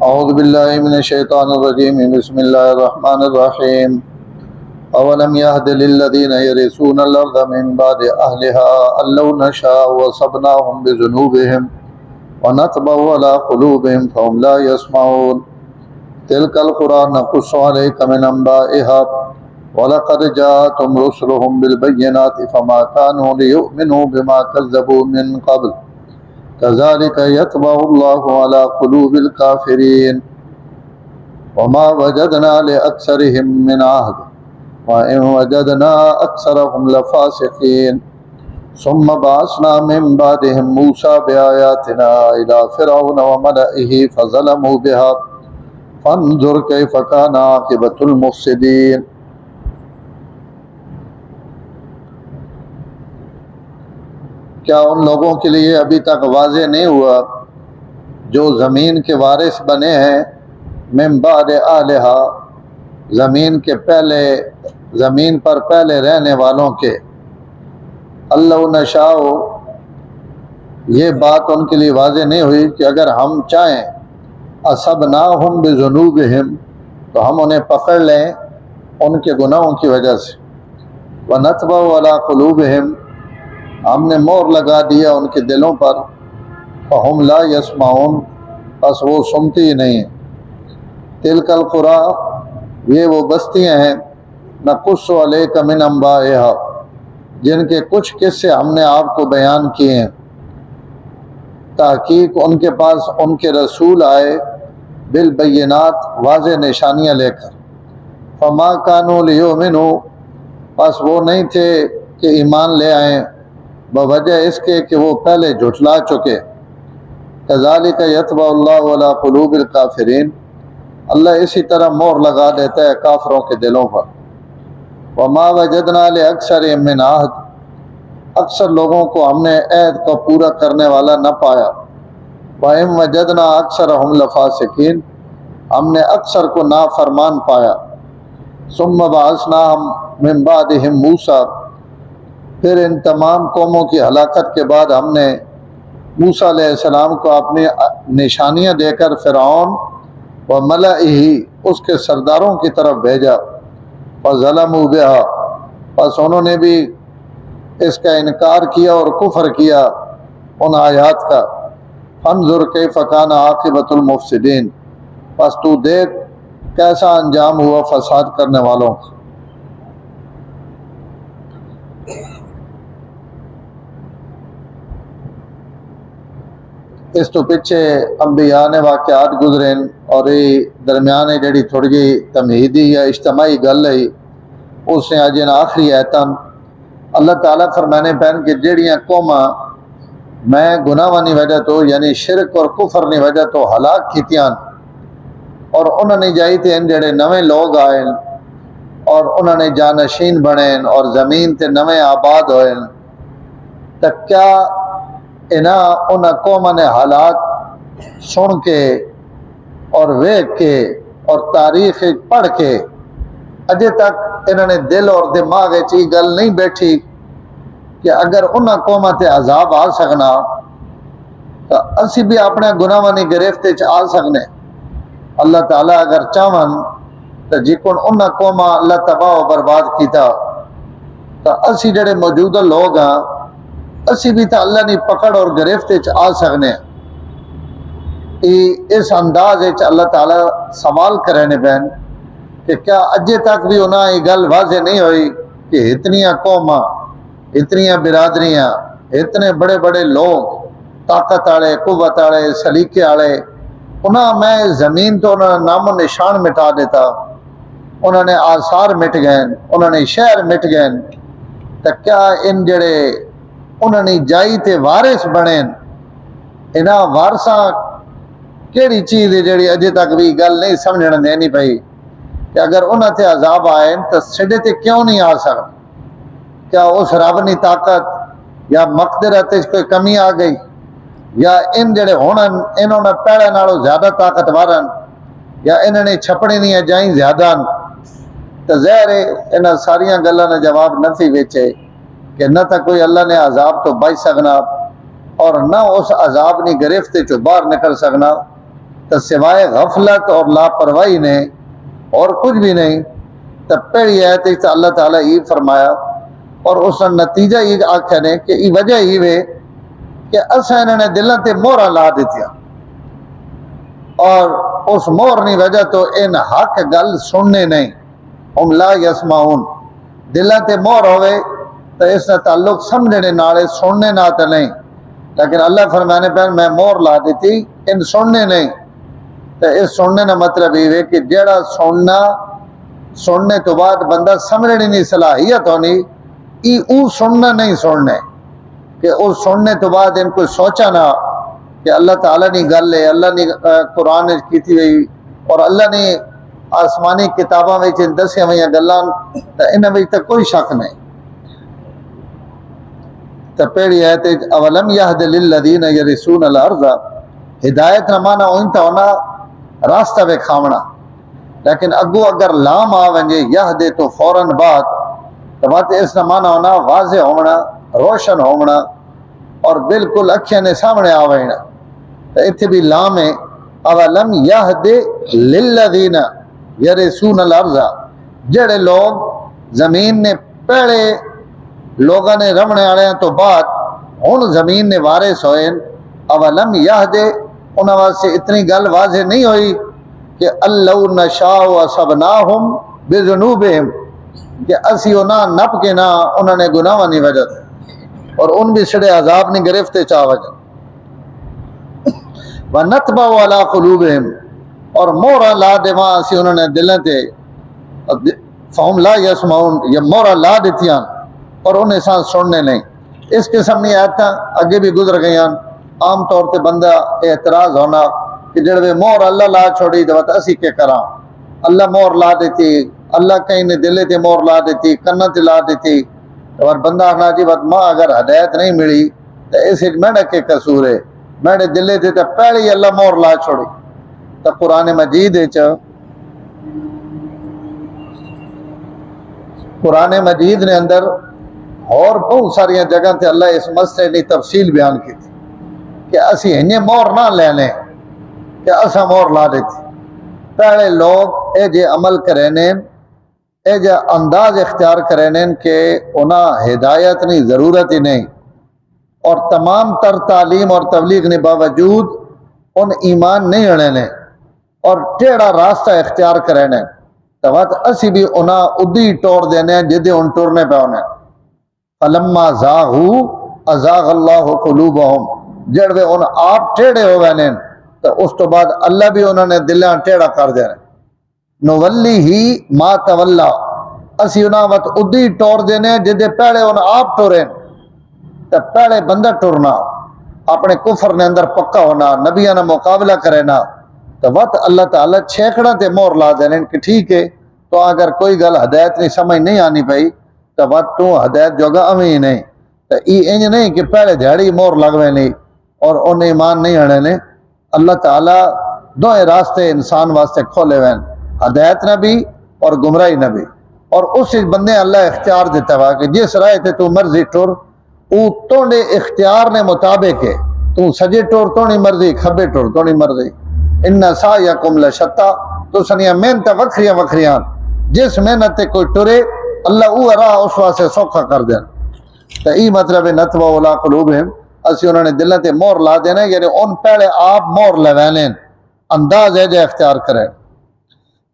اعوذ باللہ من الشیطان الرجیم بسم اللہ الرحمن الرحیم اولم یہد للذین یرثون الارض من بعد اہلها ان لو نشاء وصبناهم بذنوبهم ونطبع على قلوبهم فهم لا يسمعون تلك القرى نقص عليك من انبائها ولقد جاءتهم رسلهم بالبينات فما كانوا ليؤمنوا بما كذبوا من قبل كذلك يطبع الله على قلوب الكافرين وما وجدنا لأكثرهم من عهد وإن وجدنا أكثرهم لفاسقين ثم بعثنا من بعدهم موسى بآياتنا إلى فرعون وملئه فظلموا بها فانظر كيف كان عاقبة المفسدين. کیا ان لوگوں کے لیے ابھی تک واضح نہیں ہوا جو زمین کے وارث بنے ہیں من بعد اہلہا زمین پر پہلے رہنے والوں کے اللہ نشاء یہ بات ان کے لیے واضح نہیں ہوئی کہ اگر ہم چاہیں اصبناہم بذنوبہم تو ہم انہیں پکڑ لیں ان کے گناہوں کی وجہ سے ونطبع علی قلوبہم ہم نے مور لگا دیا ان کے دلوں پر فہم لا یسمعون بس وہ سنتی ہی نہیں ہیں. تلک القری یہ وہ بستیاں ہیں نقص علیک من انبائہا جن کے کچھ قصے ہم نے آپ کو بیان کیے ہیں. تحقیق ان کے پاس ان کے رسول آئے بالبینات واضح نشانیاں لے کر فما کانوا لیؤمنوا بس وہ نہیں تھے کہ ایمان لے آئیں بوجہ اس کے کہ وہ پہلے جھٹلا چکے. کذالک یطبع اللہ علی قلوب الکافرین اللہ اسی طرح مہر لگا دیتا ہے کافروں کے دلوں پر. وما وجدنا لاکثرهم من عہد اکثر لوگوں کو ہم نے عہد کو پورا کرنے والا نہ پایا. وَإِن وَجَدْنَا أَكْثَرَهُمْ لَفَاسِقِينَ ہم نے اکثر کو نافرمان پایا. ثُمَّ بَعَثْنَاهُمْ مِن بَعْدِهِمْ مُوسَىٰ پھر ان تمام قوموں کی ہلاکت کے بعد ہم نے موسیٰ علیہ السلام کو اپنی نشانیاں دے کر فرعون و ملئہ اس کے سرداروں کی طرف بھیجا. فظلموا بها پس انہوں نے بھی اس کا انکار کیا اور کفر کیا ان آیات کا. فانظر کیف کان عاقبۃ المفسدین پس تو دیکھ کیسا انجام ہوا فساد کرنے والوں کا. اس تو پیچھے انبیاء نے واقعات گزرے اور یہ درمیانے جڑی تھوڑی جی تمہیدی یا اجتماعی گل ہے اس نے اج آخری ایتن اللہ تعالیٰ فرمانے پہن کہ جڑیاں قوماں میں گناہانی وجہ تو یعنی شرک اور کفر نی وجہ تو ہلاک کیتیاں اور انہوں نے جائی تھے ان جڑے نویں لوگ آئے اور انہوں نے جانشین بنے اور زمین تے نویں آباد ہوئے تو کیا انہاں قوموں نے حالات سن کے اور ویکھ کے اور تاریخ پڑھ کے اجے تک انہوں نے دل اور دماغ یہ گل نہیں بیٹھی کہ اگر انہاں قوموں تے عذاب آ سکنا تو اسی بھی اپنے گناہاں دی گرفت وچ آ سکنے. اللہ تعالیٰ اگر چاہن تو جکن انہاں قوماں اللہ تباہ و برباد کیتا تو اسی جڑے موجودہ لوگ ہاں اسی بھی تو اللہ نے پکڑ اور گرفت آ سکنے. اس انداز اللہ تعالیٰ سوال کرنے پہن کہ کیا اجے تک بھی انہاں یہ گل واضح نہیں ہوئی کہ اتنیاں قوماں اتنیاں برادریاں اتنے بڑے بڑے لوگ طاقت والے قوت والے سلیقے والے انہاں میں زمین تو انہوں نے نام و نشان مٹا دیتا انہوں نے آثار مٹ گئے انہوں نے شہر مٹ گئے تو کیا ان جڑے انہوں نے جائی تے وارث بنے انہاں وارثاں کیڑی چیز ہے جڑی اجے تک بھی گل نہیں سمجھن دینی پئی کہ اگر انہاں تے عذاب آئے تو سڈے تے کیوں نہیں آ سکتا. کیا اس رب نی طاقت یا مقدرت کوئی کمی آ گئی یا ان جڑے ہون انہوں نے پہلے نالوں زیادہ طاقتور یا انہوں نے چھپڑی نہیں جائیں زیادہ تو ظاہر ہے انہاں ساریاں گلاں نے جواب نہ سی ویچے کہ نہ تو کوئی اللہ نے عذاب تو بچ سکنا اور نہ اس عذاب نی گرفت چو باہر نکل سکنا تو سوائے غفلت اور لاپرواہی نے اور کچھ بھی نہیں. تو پہلی آیت وچ اللہ تعالیٰ یہ فرمایا اور اس کا نتیجہ یہ آخیا نے کہ یہ وجہ یہ وے کہ اصا انہوں نے دلوں تے مہراں لا دیتیاں اور اس مہر کی وجہ تو ان حق گل سننے نہیں. ہم لا یسمعون دلوں تے مہر ہوئے تو اس کا تعلق سمجھنے نال سننے نہ تو نہیں. لیکن اللہ فرمانے پہ میں مہر لا دیتی ان سننے نہیں. تو اس سننے کا مطلب یہ ہے کہ جڑا سننے تو بعد بندہ سمجھنے نہیں صلاحیت ہونی او سننا نہیں سننے کہ اس سننے تو بعد ان کو سوچا نہ کہ اللہ تعالیٰ نے گل ہے, اللہ نے قرآن کی تھی ہوئی اور اللہ نے آسمانی کتاباں میں دسیا ہوئی گلاں تو انہاں وچ تے کوئی شک نہیں. تو پہلی آیت اولم یہد للذین یرثون الارض ہدایت نہ مانا اون تا ہونا راستہ وکھاونا. لیکن اگو اگر لام آ ونجے یہد تو فوراً بعد تو بات اس نہ مانا ہونا واضح ہونا روشن ہونا اور بالکل اکھیاں نے سامنے آ وینا. تو اتنے بھی لام ہے اولم یہد للذین یرثون الارض جڑے لوگ زمین نے پہلے لوگوں نے رمنے والے تو بعد ہن زمین نے وارث ہوئے. اولم یہد انہاں واسطے اتنی گل واضح نہیں ہوئی کہ اللہ نشاء اصبناہم بذنوبہم کہ اسی انہاں نپ کے نہ انہوں نے گناہ نہیں وجہ اور ان بھی سڑے عذاب نہیں گرفتے چاہ وجہ. وَنَتْبَعُ عَلَىٰ قُلُوبِهِمْ اور مورا لا دیواں اسی انہوں نے دلیں تے فہم لا یسمعون یہ مورا لا دیتیاں اور انہیں سان سننے نہیں. اس قسم نہیں آیتاں اگے بھی گزر گئیاں. عام طور تے بندہ اعتراض ہونا کہ جڑے مور اللہ لا چھوڑی تو اسی کے کراں اللہ مور لا دیتی اللہ کہیں نے دلے تے مور لا دیتی کنا تے لا دیتی اور بندہ آخنا جی بات ماں اگر ہدایت نہیں ملی تو اس میرا کے قصور ہے میرے دلے تے تو پہلے ہی اللہ مور لا چھوڑی. تو قرآن مجید نے اندر اور بہت ساری جگہ تے اللہ اس مسئلے کی تفصیل بیان کی تھی کہ اسی ہنجے مور نہ لے لیں کہ اسا مور لا دیتی. پہلے لوگ اے جے عمل کریں اے جے انداز اختیار کریں کہ انہاں ہدایت نہیں ضرورت ہی نہیں اور تمام تر تعلیم اور تبلیغ نے باوجود ان ایمان نہیں اڑنے اور ٹیڑھا راستہ اختیار کرنے تو بات اسی بھی انہاں ادھی ٹور دینے جدے ان ٹورنے پہ ہونے. فلما زاغوا ازاغ اللہ قلوبہم جڑوے ان آپ ٹیڑھے ہو گئے تو اس تو بعد اللہ بھی انہوں نے دلیاں ٹیڑھا کر دینے. نولی ہی ما تولا اسی انہاں وقت ادھی ٹور دینے جدے پہلے ان آپ ٹوریں تو پہلے بندہ ٹورنا اپنے کفر نے اندر پکا ہونا نبیاں نے مقابلہ کرنا تو وقت اللہ تعالیٰ چھیکڑا تے مور لا دینے کہ ٹھیک ہے تو اگر کوئی گل ہدایت نہیں سمجھ نہیں آنی پئی تو وقت تو ہدایت جوگا ہی نہیں. تو یہ انج نہیں کہ پہلے جھاڑی مور لگوے نہیں اور انہیں ایمان نہیں آنے نے. اللہ تعالیٰ دو راستے انسان واسطے کھولے ہوئے ہدایت نہ بھی اور گمراہی نہ بھی اور اس بندے اللہ اختیار دیتا ہوا کہ جس رائے تے تو مرضی ٹور او توڑے اختیار نے مطابق ہے تو سجے ٹور تو نہیں مرضی کھبے ٹور تو نہیں مرضی. ان سعیکم لشتی تو سنیا محنت وکھریاں وکھریاں جس محنت تے کوئی ٹرے اللہ او راہ اس واسطے سوکھا کر دین. تو ای مطلب نتبع علی قلوبہم اسی انہوں نے دلوں تے مور لا دینا یعنی ان پہلے آپ مور لوینے انداز ہے جو اختیار کریں.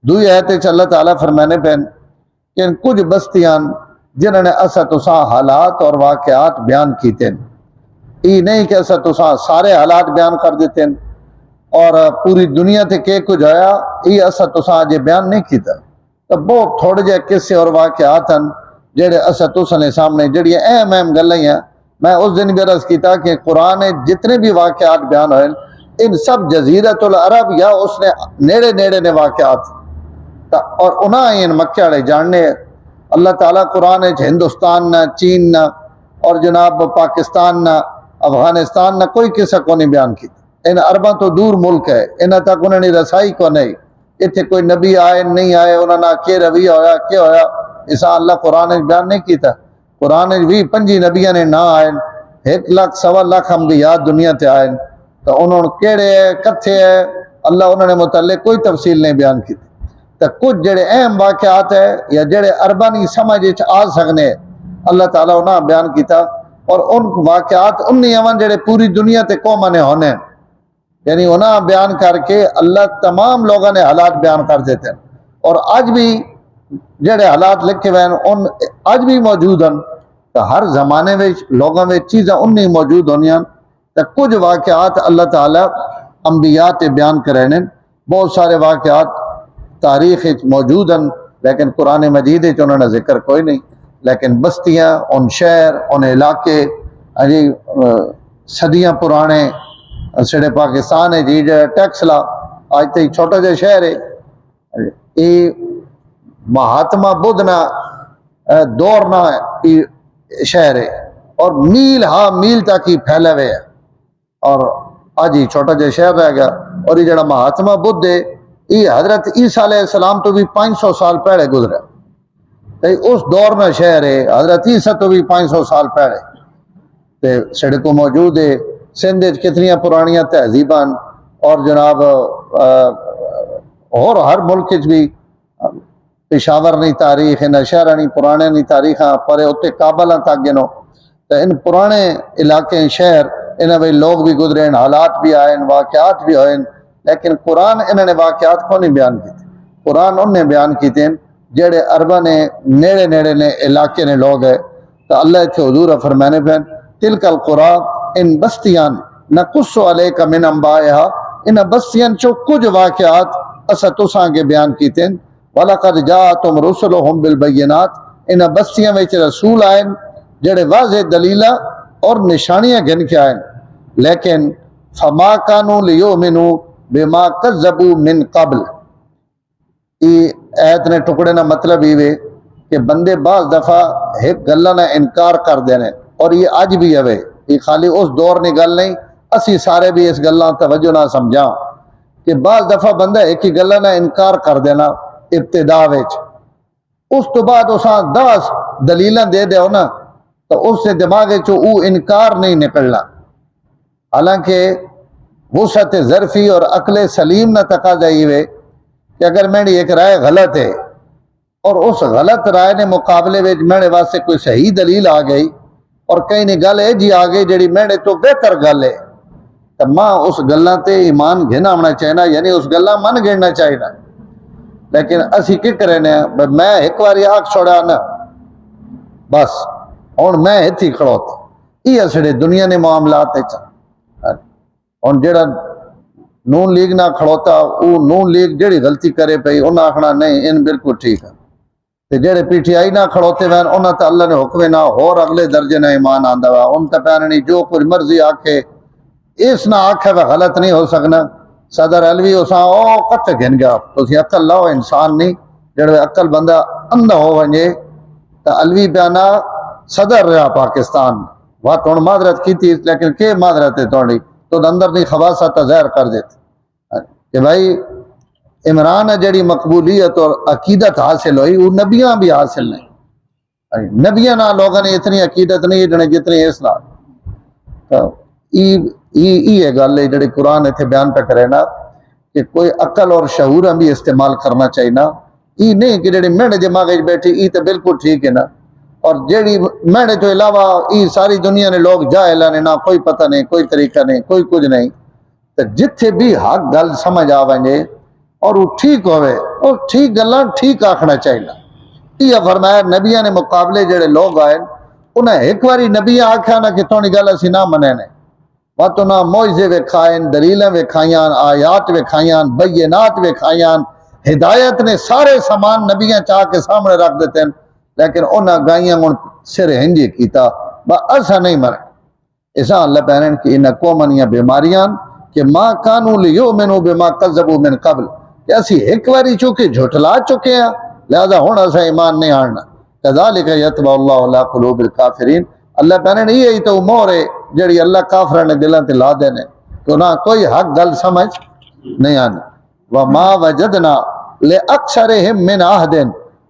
دوئی آیت اللہ تعالیٰ فرمانے پہ کہ ان کچھ بستیاں جنہوں نے اسا تساں حالات اور واقعات بیان کیتے ای نہیں کہ اسا تساں سارے حالات بیان کر دیتے اور پوری دنیا تے کہ کچھ ہویا ای اسا تساں جے بیان نہیں کیتا. تو بہت تھوڑے جے قصے اور واقعات ہیں جڑے اسا تساں نے سامنے جڑی اہم اہم گلاں ہیں. میں اس دن بھی عرض کیتا کہ قرآن جتنے بھی واقعات بیان ہوئے ان سب جزیرت العرب یا اس نے نیڑے نیڑے نے واقعات اور انہاں ان مکہ والے جاننے اللہ تعالیٰ قرآن ہندوستان نہ چین نہ اور جناب پاکستان نہ افغانستان نہ کوئی قصہ کو نہیں بیان کیتا. ان عرباں تو دور ملک ہے انہاں تک انہوں نے رسائی کو نہیں اتنے کوئی نبی آئے نہیں آئے انہوں نے کہ رویہ ہویا کیا ہویا اسا اللہ قرآن بیان نہیں کیتا. قرآن بھی 5 نبیاں نے نہ آئے 1 لاکھ 1.25 لاکھ انبیاء دنیا تے آئے تو انہوں نے کیڑے ہے کتھے ہے اللہ انہوں نے متعلق کوئی تفصیل نہیں بیان کی تو کچھ جڑے اہم واقعات ہے یا جڑے اربانی سمجھ آ سکنے اللہ تعالیٰ انہاں بیان کیتا، اور ان واقعات انہی امن جڑے پوری دنیا تے قوماں نے ہونے، یعنی انہاں بیان کر کے اللہ تمام لوگوں نے حالات بیان کر دیتے ہیں، اور آج بھی جڑے حالات لکھے ہوئے ہیں ان آج بھی موجود ہیں، تو ہر زمانے میں لوگوں میں چیزیں انہی موجود ہونی ہیں، تو کچھ واقعات اللہ تعالیٰ انبیاء تے بیان کریں، بہت سارے واقعات تاریخ موجود ہیں لیکن قرآن مجید انہوں نے ذکر کوئی نہیں، لیکن بستیاں، ان شہر، ان علاقے صدیاں پرانے سڑے پاکستان ہے جی جو ٹیکسلا آج تے چھوٹا جا شہر ہے، یہ مہاتما بدھ نہ دور نہ شہر ہے، اور میل ہاں میل تک ہی پھیلے ہوئے ہے، اور آج ہی چھوٹا جا شہر رہ گیا۔ اور یہ جڑا مہاتما بدھ ہے یہ حضرت عیسیٰ علیہ السلام تو بھی 500 سال پہلے گزرا، اس دور میں شہر ہے، حضرت عیسیٰ تو بھی 500 سال پہلے تے سڑکوں موجود ہے۔ سندھ کتنی پرانیاں تہذیباں، اور جناب اور ہر ملک بھی پشاور نہیں تاریخ ہے، شہر نہیں پرانے نہیں تاریخ پر اتنے کابل تک گنو، تو ان پرانے علاقے شہر انہوں میں لوگ بھی گزرے ہیں، حالات بھی آئے ہیں، واقعات بھی ہوئے ہیں، لیکن قرآن انہوں نے واقعات کو نہیں بیان کیتے۔ قرآن انہوں نے بیان کیتے ہیں جڑے عربہ نے نیڑے نیڑے نے علاقے نے لوگ ہے، تو اللہ اتھے حضور فرمانے پہ تلک القرآ ان بستیاں نقص علیک من انبائہا، ان بستیاں چو کچھ واقعات اسا تساں کے بیان کیتے ہیں، وَلَقَدْ جَاءَتْهُمْ رُسُلُهُمْ بِالْبَيِّنَاتِ، ان بستیاں میں رسول آئیں جڑے واضح دلیلہ اور نشانیاں گن کے آئیں، لیکن فَمَا كَانُوا لِيُؤْمِنُوا بِمَا كَذَّبُوا مِن قَبْلِ، یہ ایت نے ٹکڑے نہ مطلب یہ کہ بندے بعض دفعہ ایک گلہ نہ انکار کر دینے، اور یہ آج بھی ہے، یہ خالی اس دور نے گل نہیں، اسی سارے بھی اس گلہ توجہ نہ سمجھاں کہ بعض دفعہ بندہ ایک ہی گلہ نہ انکار کر دینا ابتدا وچ، اس تو بعد اساں 10 دلیلاں دے دیو نا تو اس سے دماغ چو او انکار نہیں نکلنا، حالانکہ وسعت ظرفی اور عقل سلیم نہ تقاضا یہ کہ اگر میری ایک رائے غلط ہے اور اس غلط رائے نے مقابلے میں میرے واسطے کوئی صحیح دلیل آ گئی اور کہیں نہیں گل ہے جی آگے جڑی میرے تو بہتر گل ہے، تو ماں اس گلاں تے ایمان گھنا ہونا چاہیے، یعنی اس گلاں من گھڑنا چاہیے، لیکن اسی کی کرنے ہیں میں ایک باری آنکھ چھوڑا نا بس ہوں میں اتھی کھڑوتا، یہ اسڑے دنیا نے معاملات ہوں جڑا نون لیگ نہ کھڑوتا وہ نون لیگ جڑی غلطی کرے پئی انہیں آخنا نہیں ان بالکل ٹھیک ہے، تے جڑے پی ٹی آئی نہ کھڑوتے ہوئے انہوں تے اللہ نے حکم نہ اور اگلے درجے نہ ایمان آندا ہوا، ان تے پہنے نہیں جو کچھ مرضی آکھے اس نہ آکھے وہ غلط نہیں ہو سکنا۔ صدر علوی اساں او کتے گھن گیا تو اسی عقل لاؤ انسان نہیں جڑے عقل بندہ اندھا ہو ونجے، تو علوی بیانا صدر رہا پاکستان وہ تو معذرت کی تھی، لیکن کہ معذرت ہے تھوڑی تو اندر نہیں خباثت ظاہر کر دیتے کہ بھائی عمران جڑی مقبولیت اور عقیدت حاصل ہوئی وہ نبیاں بھی حاصل نہیں، نبیاں نہ لوگوں نے اتنی عقیدت نہیں جتنی اس نال، یہ گل ہے جڑی قرآن اتنے بیان پہ کرے نا کہ کوئی عقل اور شعور بھی استعمال کرنا چاہیے نا، یہ نہیں کہ جڑی میرے دماغ بیٹھی یہ تو بالکل ٹھیک ہے نا، اور جڑی میرے تو علاوہ یہ ساری دنیا نے لوگ جاہل نے نہ کوئی پتہ نہیں کوئی طریقہ نہیں کوئی کچھ نہیں، تو جتھے بھی حق گل سمجھ آ ونجے اور وہ ٹھیک ہوئے اور ٹھیک گلاں ٹھیک آکھنا چاہیے۔ یہ فرمایا نبیاں نے مقابلے جڑے لوگ آئے انہیں ایک باری نبی آکھیا نہ کہ تھوڑی گل اسی نہ منے نے، وہ تو نہ معجزے وکھائیں، دلیلیں وکھائیاں، آیات وکھائیاں، بینات وکھائیاں، ہدایت نے سارے سامان نبیاں چاہ کے سامنے رکھ دیتے ہیں، لیکن انہاں گائیاں ان سر ہنجی کیتا با ایسا نہیں مرے۔ ایسا اللہ پہنن کہ انہاں قومنیاں بیماریاں کہ ما کانوا لیؤمنوا بما کذبوا من قبل، کہ اسی ایک باری چونکہ جھٹلا چکے ہیں لہذا ہن ایسا ایمان نہیں آنا، کذالک یطبع اللہ علی قلوب الکافرین، اللہ پہنن یہی تو مور ہے جڑی اللہ کافرہ نے دلوں تے لا دینے کہ نہ کوئی حق گل سمجھ نہیں آنی۔ وما وجدنا لأکثرہم من عہد،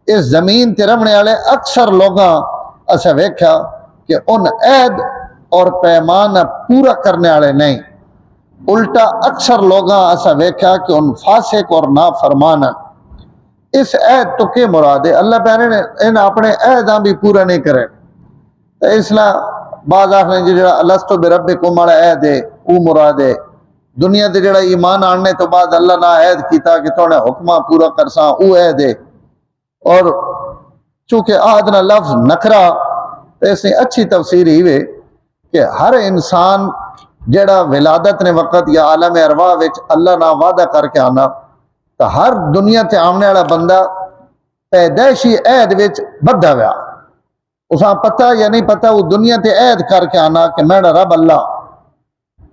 اس زمین تے رہنے والے اکثر لوگاں اسا ویکھا کہ ان عہد اور پیمان پورا کرنے والے نہیں، الٹا اکثر لوگاں اسا ویکھا کہ ان فاسق اور نافرمانا اس عہد تو کہ مراد ہے اللہ پہنے نے ان اپنے عہداں بھی پورا نہیں کرے تو اس لیے بعض آخر جڑا الستو بربکم والا عہد ہے وہ مراد ہے دنیا تے جڑا ایمان آننے تو بعد اللہ نے عہد کیتا کہ تو نے حکمہ پورا کرساں وہ عہد ہے اور چونکہ عہد نہ لفظ نکرا تو اس نے اچھی تفسیر ہی ہوئے کہ ہر انسان جڑا ولادت نے وقت یا عالم ارواح وچ اللہ نہ وعدہ کر کے آنا تو ہر دنیا تے آمنے والا بندہ پیدائشی عہد وچ بدھا ہوا اساں پتہ یا نہیں پتہ وہ دنیا تے عہد کر کے آنا کہ میرا رب اللہ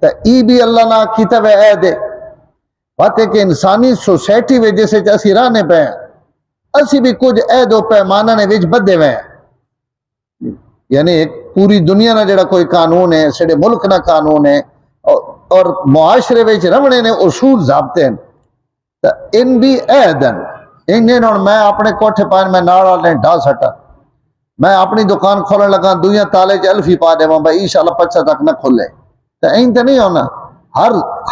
تو ای بھی اللہ نہ کیتا ہوئے عہد ہے بات ہے کہ انسانی سوسائٹی وچ جسے اسی رہنے پہ ہیں اسی بھی کچھ عہد و پیمانہ نے وچ بدھے ہوئے ہیں یعنی ایک پوری دنیا نہ جڑا کوئی قانون ہے سڑے ملک نہ قانون ہے اور معاشرے وچ رہنے نے اصول ضابطے ہیں تو ان بھی عہدن انہیں میں اپنے کوٹھے پائن میں نال والے ڈھا سٹا میں اپنی دکان کھولنے لگا دویاں تالے چ الفی پا دے بھائی انشاءاللہ 25 تک نہ کھلے تو این تو نہیں ہونا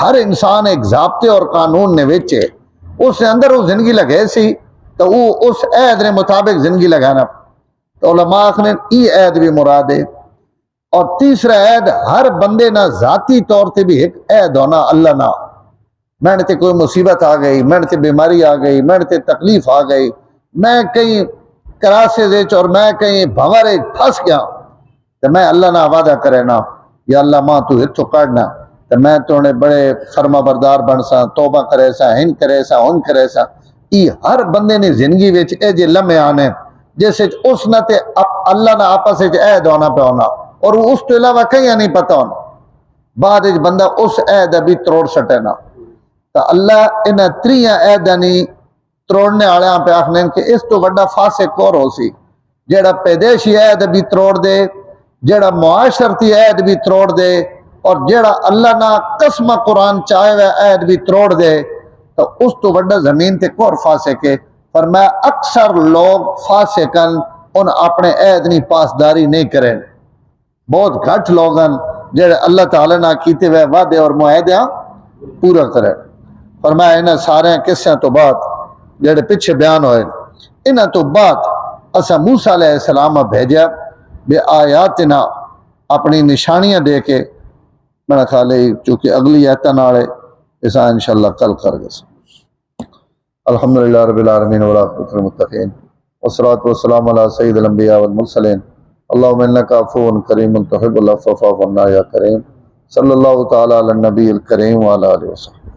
ہر انسان ایک ضابطے اور قانون نے وچے اس سے اندر وہ زندگی لگے سی تو وہ اس عہد نے مطابق زندگی لگانا تو علماء نے ای عہد بھی مراد ہے اور تیسرا عہد ہر بندے نہ ذاتی طور تے بھی ایک عہد ہونا اللہ نہ میں نے تے کوئی مصیبت آ گئی میں نے تے بیماری آ گئی میں نے تے تکلیف آ گئی میں کہیں کراسے دے اور میں کہیں بھورے پھنس گیا تو میں اللہ نہ وعدہ کرے نا یا اللہ ماں تو اتھو کڑنا تو میں تو نے بڑے فرما بردار بن سا توبہ کرے سا ہن کرے سا ہن کرے سا ای ہر بندے نے زندگی وچ اے جے لمحے آنے جیسے اس نہ تے اللہ نہ آپس وچ عہد ہونا پہ ہونا اور اس تو علاوہ کہیں نہیں پتہ ہونا بعد وچ بندہ اس عہد بھی تروڑ سٹے نا تو اللہ انہاں تریاں عہدانی تروڑنے والے پہ آخنے کہ اس تو بڑا فاسق اور ہو سی جڑا پیدائشی عہد بھی تروڑ دے جڑا معاشرتی عہد بھی تروڑ دے اور جڑا اللہ نہ قسم قرآن چاہے ہوئے عہد بھی تروڑ دے تو اس تو بڑا زمین تے کور فاسق ہے فرمایا اکثر لوگ فاسقن ان اپنے عہد نہیں پاسداری نہیں کریں بہت گھٹ لوگن جڑے اللہ تعالی نہ کیتے ہوئے وعدے اور معاہدے پورا کریں فرمایا انہاں سارے قصے تو بعد جڑے پیچھے بیان ہوئے انہاں تو بعد اسا موسیٰ علیہ السلام بھیجا بے آیاتنا اپنی نشانیاں دے کے میرا خیال ہے چونکہ اگلی آیتاں نالے اسا انشاءاللہ کل کر گے الحمدللہ رب العالمین والعاقبۃ للمتقین والصلاۃ والسلام علی سید الانبیاء والمرسلین اللہم انک عفو کریم تحب العفو فاعف عنا یا کریم صلی اللہ تعالی علی النبی الکریم وعلی آلہ وسلم